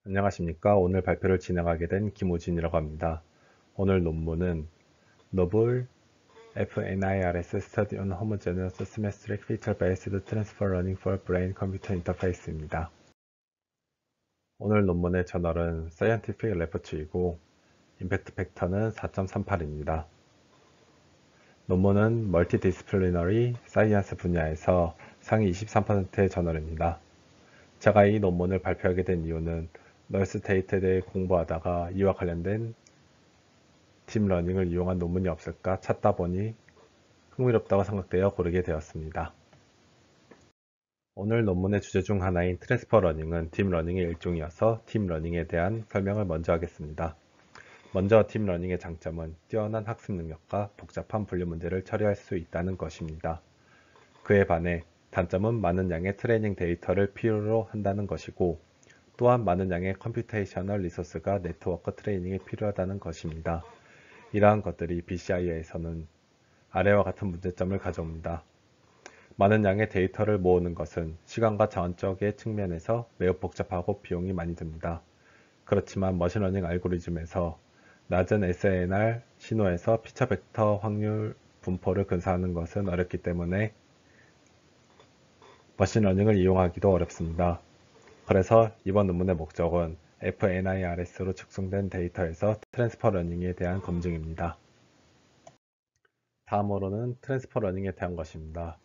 안녕하십니까. 오늘 발표를 진행하게 된 김우진이라고 합니다. 오늘 논문은 Novel FNIRS Study on Homogeneous Symmetric Feature-Based Transfer Learning for Brain-Computer Interface입니다. 오늘 논문의 저널은 Scientific Reports이고 임팩트 팩터는 4.38입니다. 논문은 멀티디스플리너리 사이언스 분야에서 상위 23%의 저널입니다. 제가 이 논문을 발표하게 된 이유는 널스 데이터에 대해 공부하다가 이와 관련된 딥러닝을 이용한 논문이 없을까 찾다 보니 흥미롭다고 생각되어 고르게 되었습니다. 오늘 논문의 주제 중 하나인 트랜스퍼 러닝은 딥러닝의 일종이어서 딥러닝에 대한 설명을 먼저 하겠습니다. 먼저 딥러닝의 장점은 뛰어난 학습 능력과 복잡한 분류 문제를 처리할 수 있다는 것입니다. 그에 반해 단점은 많은 양의 트레이닝 데이터를 필요로 한다는 것이고 또한 많은 양의 컴퓨테이셔널 리소스가 네트워크 트레이닝에 필요하다는 것입니다. 이러한 것들이 BCI에서는 아래와 같은 문제점을 가져옵니다. 많은 양의 데이터를 모으는 것은 시간과 자원적의 측면에서 매우 복잡하고 비용이 많이 듭니다. 그렇지만 머신러닝 알고리즘에서 낮은 SNR 신호에서 피처 벡터 확률 분포를 근사하는 것은 어렵기 때문에 머신러닝을 이용하기도 어렵습니다. 그래서 이번 논문의 목적은 FNIRS로 축소된 데이터에서 트랜스퍼 러닝에 대한 검증입니다. 다음으로는 트랜스퍼 러닝에 대한 것입니다.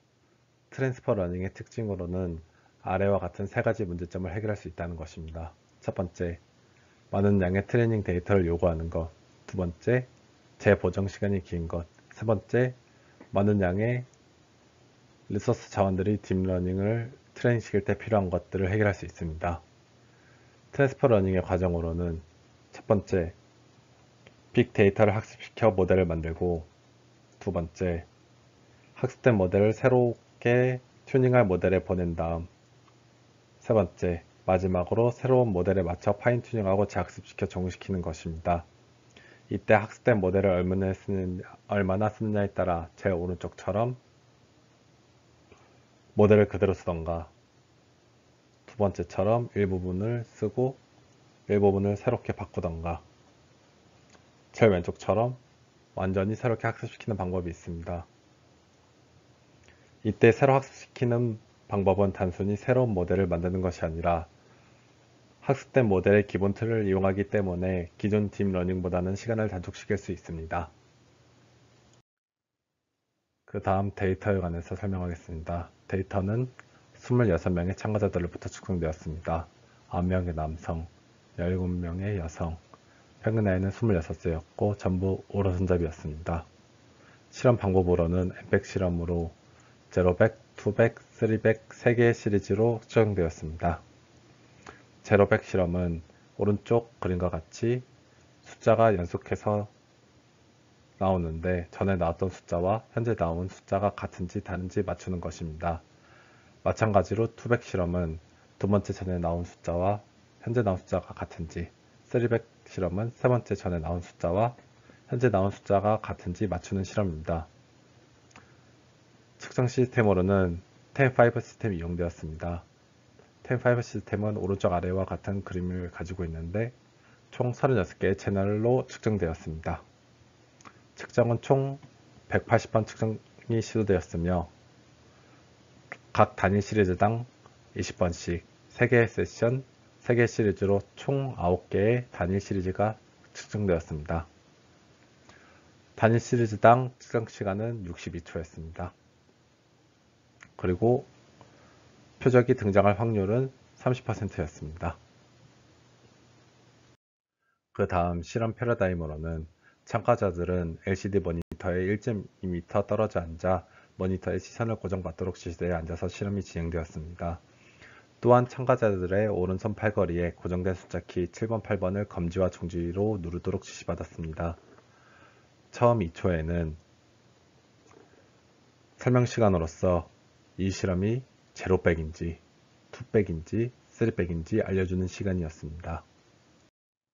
트랜스퍼 러닝의 특징으로는 아래와 같은 세 가지 문제점을 해결할 수 있다는 것입니다. 첫 번째, 많은 양의 트레이닝 데이터를 요구하는 것. 두 번째, 재보정 시간이 긴 것. 세 번째, 많은 양의 리소스 자원들이 딥러닝을 트레이닝시킬 때 필요한 것들을 해결할 수 있습니다. 트랜스퍼 러닝의 과정으로는 첫 번째, 빅데이터를 학습시켜 모델을 만들고 두 번째, 학습된 모델을 새롭게 튜닝할 모델에 보낸 다음 세 번째, 마지막으로 새로운 모델에 맞춰 파인 튜닝하고 재학습시켜 적용시키는 것입니다. 이때 학습된 모델을 얼마나 쓰느냐에 따라 제일 오른쪽처럼 모델을 그대로 쓰던가 두 번째처럼 일부분을 쓰고 일부분을 새롭게 바꾸던가 제일 왼쪽처럼 완전히 새롭게 학습시키는 방법이 있습니다. 이때 새로 학습시키는 방법은 단순히 새로운 모델을 만드는 것이 아니라 학습된 모델의 기본 틀을 이용하기 때문에 기존 딥러닝보다는 시간을 단축시킬 수 있습니다. 그 다음 데이터에 관해서 설명하겠습니다. 데이터는 26명의 참가자들로부터 축성되었습니다. 9명의 남성, 17명의 여성, 평균 나이는 26세였고 전부 오른손잡이였습니다. 실험 방법으로는 엠팩 실험으로 0, 100, 200, 300 3개의 시리즈로 추정되었습니다. 0, 100 실험은 오른쪽 그림과 같이 숫자가 연속해서 나오는데 전에 나왔던 숫자와 현재 나온 숫자가 같은지 다른지 맞추는 것입니다. 마찬가지로 200 실험은 두 번째 전에 나온 숫자와 현재 나온 숫자가 같은지 300 실험은 세 번째 전에 나온 숫자와 현재 나온 숫자가 같은지 맞추는 실험입니다. 측정 시스템으로는 10-5 시스템이 이용되었습니다. 10-5 시스템은 오른쪽 아래와 같은 그림을 가지고 있는데 총 36개의 채널로 측정되었습니다. 측정은 총 180번 측정이 시도되었으며 각 단위 시리즈당 20번씩 3개의 세션, 3개 시리즈로 총 9개의 단위 시리즈가 측정되었습니다. 단위 시리즈당 측정 시간은 62초였습니다. 그리고 표적이 등장할 확률은 30%였습니다. 그 다음 실험 패러다임으로는 참가자들은 LCD 모니터에 1.2m 떨어져 앉아 모니터에 시선을 고정받도록 지시대에 앉아서 실험이 진행되었습니다. 또한 참가자들의 오른손 팔걸이에 고정된 숫자키 7번, 8번을 검지와 중지로 누르도록 지시받았습니다. 처음 2초에는 설명 시간으로서 이 실험이 제로백인지, 투백인지, 쓰리백인지 알려주는 시간이었습니다.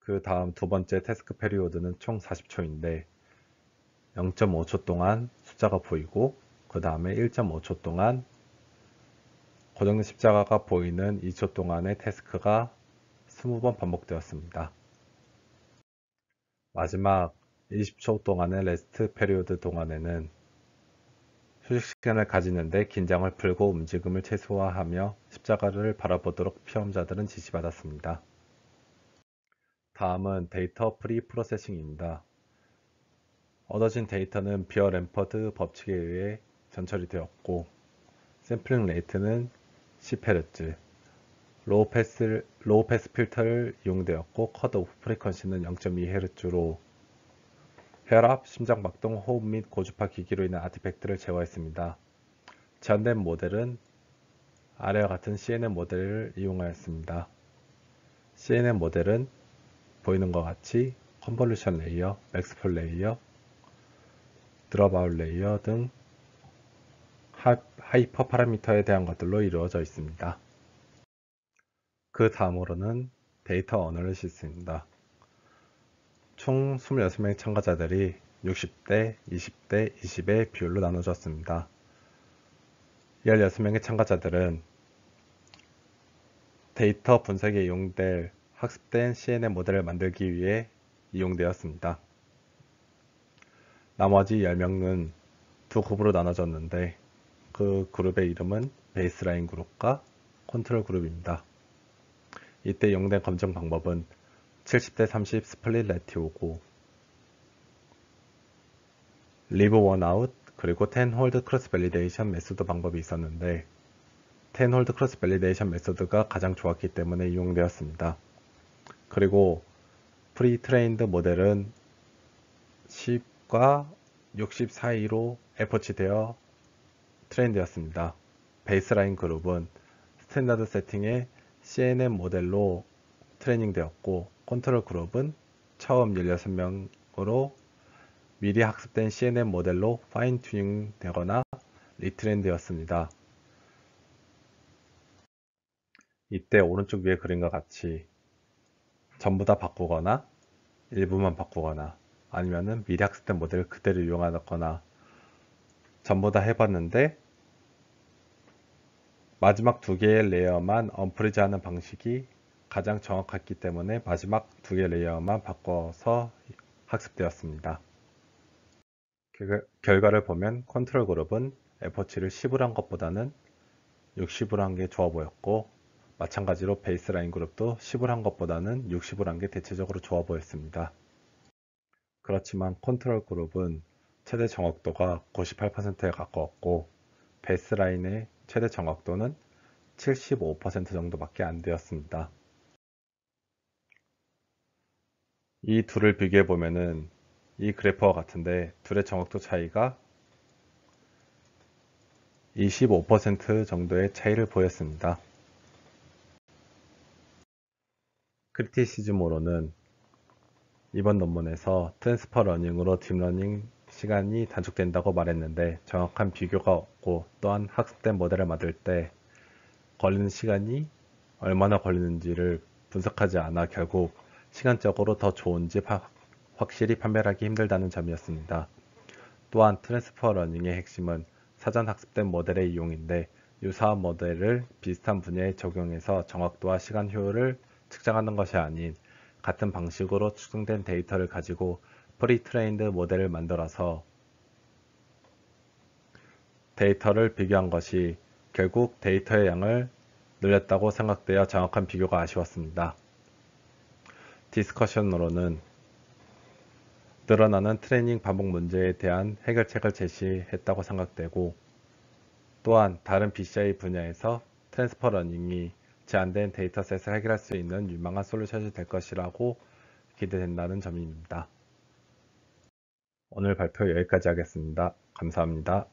그 다음 두 번째 태스크 페리오드는 총 40초인데 0.5초 동안 숫자가 보이고 그 다음에 1.5초 동안 고정된 십자가가 보이는 2초 동안의 태스크가 20번 반복되었습니다. 마지막 20초 동안의 레스트 페리오드 동안에는 휴식 시간을 가지는데 긴장을 풀고 움직임을 최소화하며 십자가를 바라보도록 피험자들은 지시받았습니다. 다음은 데이터 프리 프로세싱입니다. 얻어진 데이터는 비어 램퍼드 법칙에 의해 전처리 되었고 샘플링 레이트는 10Hz, 로우 패스 필터를 이용되었고 컷 오프 프리퀀시는 0.2Hz로 혈압, 심장박동, 호흡 및 고주파 기기로 인한 아티팩트를 제거했습니다. 제한된 모델은 아래와 같은 CNN 모델을 이용하였습니다. CNN 모델은 보이는 것 같이 컨볼루션 레이어, 맥스풀 레이어, 드롭아웃 레이어 등 하이퍼 파라미터에 대한 것들로 이루어져 있습니다. 그 다음으로는 데이터 어널리시스입니다. 총 26명의 참가자들이 60대, 20대, 20의 비율로 나눠졌습니다. 16명의 참가자들은 데이터 분석에 이용될 학습된 CNN 모델을 만들기 위해 이용되었습니다. 나머지 10명은 두 그룹으로 나눠졌는데 그 그룹의 이름은 베이스라인 그룹과 컨트롤 그룹입니다. 이때 이용된 검증 방법은 70대 30 스플릿 레티오고 리브 원 아웃 그리고 10 홀드 크로스 밸리데이션 메소드 방법이 있었는데 10 홀드 크로스 밸리데이션 메소드가 가장 좋았기 때문에 이용되었습니다. 그리고 프리 트레인드 모델은 10과 60 사이로 애포치되어 트레인되었습니다. 베이스라인 그룹은 스탠다드 세팅의 CNN 모델로 트레이닝 되었고 컨트롤 그룹은 처음 16명으로 미리 학습된 CNN 모델로 파인 튜닝 되거나 리트레인 되었습니다. 이때 오른쪽 위에 그림과 같이 전부 다 바꾸거나 일부만 바꾸거나 아니면은 미리 학습된 모델을 그대로 이용하거나 전부 다 해봤는데 마지막 두 개의 레이어만 언프리즈 하는 방식이 가장 정확했기 때문에 마지막 두 개의 레이어만 바꿔서 학습되었습니다. 결과를 보면 컨트롤 그룹은 에포치를 10으로 한 것보다는 60으로 한 게 좋아 보였고 마찬가지로 베이스라인 그룹도 10을 한 것보다는 60을 한 게 대체적으로 좋아 보였습니다. 그렇지만 컨트롤 그룹은 최대 정확도가 98%에 가까웠고 베이스라인의 최대 정확도는 75% 정도밖에 안 되었습니다. 이 둘을 비교해 보면은 이 그래프와 같은데 둘의 정확도 차이가 25% 정도의 차이를 보였습니다. 크리티시즘으로는 이번 논문에서 트랜스퍼 러닝으로 딥러닝 시간이 단축된다고 말했는데 정확한 비교가 없고 또한 학습된 모델을 만들 때 걸리는 시간이 얼마나 걸리는지를 분석하지 않아 결국 시간적으로 더 좋은지 확실히 판별하기 힘들다는 점이었습니다. 또한 트랜스퍼 러닝의 핵심은 사전 학습된 모델의 이용인데 유사한 모델을 비슷한 분야에 적용해서 정확도와 시간 효율을 측정하는 것이 아닌 같은 방식으로 추정된 데이터를 가지고 프리트레인드 모델을 만들어서 데이터를 비교한 것이 결국 데이터의 양을 늘렸다고 생각되어 정확한 비교가 아쉬웠습니다. 디스커션으로는 늘어나는 트레이닝 반복 문제에 대한 해결책을 제시했다고 생각되고 또한 다른 BCI 분야에서 트랜스퍼 러닝이 제한된 데이터셋을 해결할 수 있는 유망한 솔루션이 될 것이라고 기대된다는 점입니다. 오늘 발표 여기까지 하겠습니다. 감사합니다.